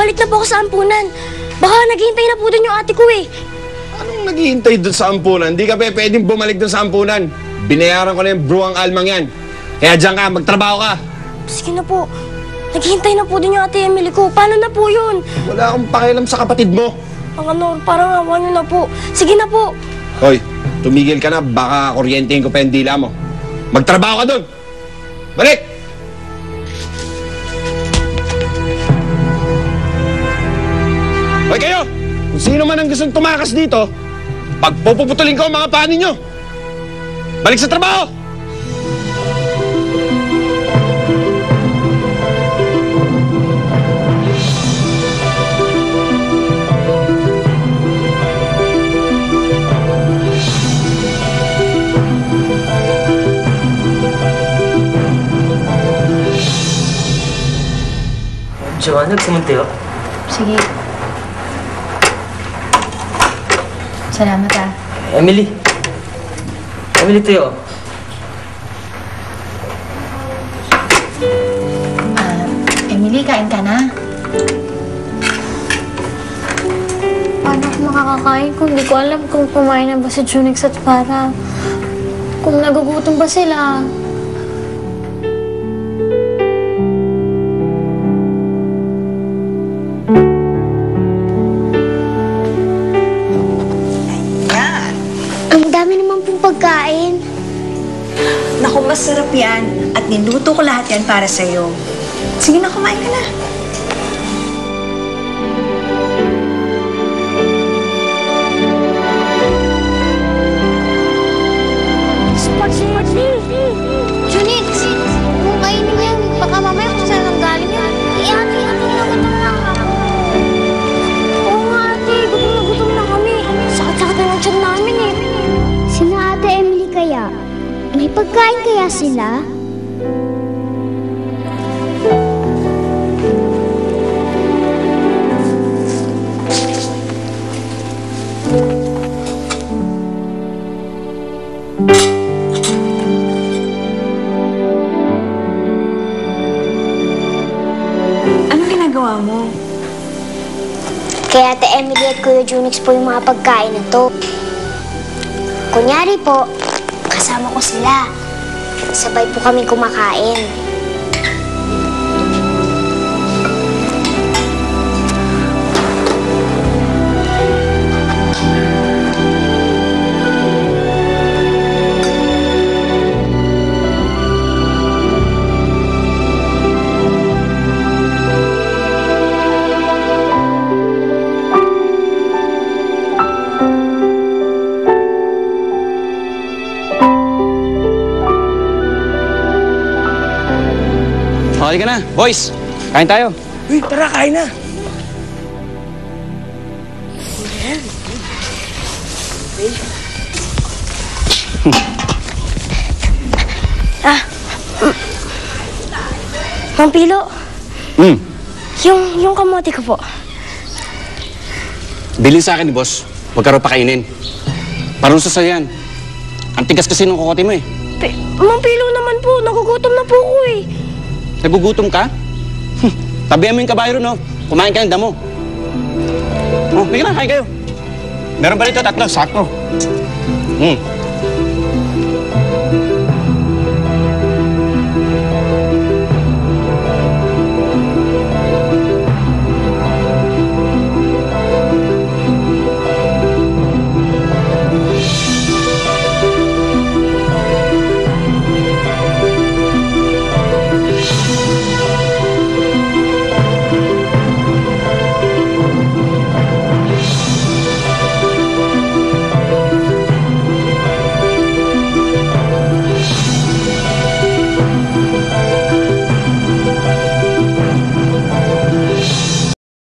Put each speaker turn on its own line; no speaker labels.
bumalik na po ako sa ampunan. Baka naghihintay na po doon yung ate ko eh.
Anong naghihintay doon sa ampunan? Di ka pwedeng bumalik doon sa ampunan. Binayaran ko na yung bruwang almang yan. Kaya diyan ka, magtrabaho ka.
Sige na po. Naghihintay na po doon yung ate Emily ko. Paano na po yun?
Wala akong pakialam sa kapatid mo.
Ang ano, parang awa nyo na po. Sige na po.
Hoy, tumigil ka na. Baka kuryentehin ko pa yung dila mo. Magtrabaho ka doon. Balik! Hoy kayo! Kung sino man ang gustong tumakas dito, pagpuputulin ko ang mga paa ninyo. Balik sa trabaho!
Joanna, nagsumunti ako.
Sige. Salamat ah.
Emily. Emily, tayo.
Emily, kain ka na?
Paano ako makakakain kung hindi ko alam kung kumain na ba si Junix at Farah? Kung nagugutom ba sila?
Ang dami naman pong pagkain.
Naku, masarap yan. At niluto ko lahat yan para sa'yo. Sige na, kumain ka na.
Junix! Kung kainin yan, baka mamaya kung saan ang galing yan. Ate naman ako. Oo nga ate, gutom na kami. Sakit-sakit na ng tiyan namin eh.
Sina ate Emily kaya? May pagkain kaya sila?
Anong ginagawa mo?
Kaya ate Emily at Kuya Junix po yung mga pagkain na to. Kunyari po, kasama ko sila. Sabay po kami kumakain.
Okay ka na, boys. Kain tayo.
Uy, tara, kain na.
Mang Pilo, yung kamote ko po.
Bilin sa akin ni boss. Huwag ka raw pakainin. Parusa sa'yo yan. Ang tigas kasi ng kokote mo eh.
Mang Pilo naman po, nagugutom na po ako eh.
Nagugutom ka? Tabihan mo yung kabayo no? Kumain ka ng damo. Oh, bigyan na, kain kayo. Meron ba dito? Tatlo, sakto.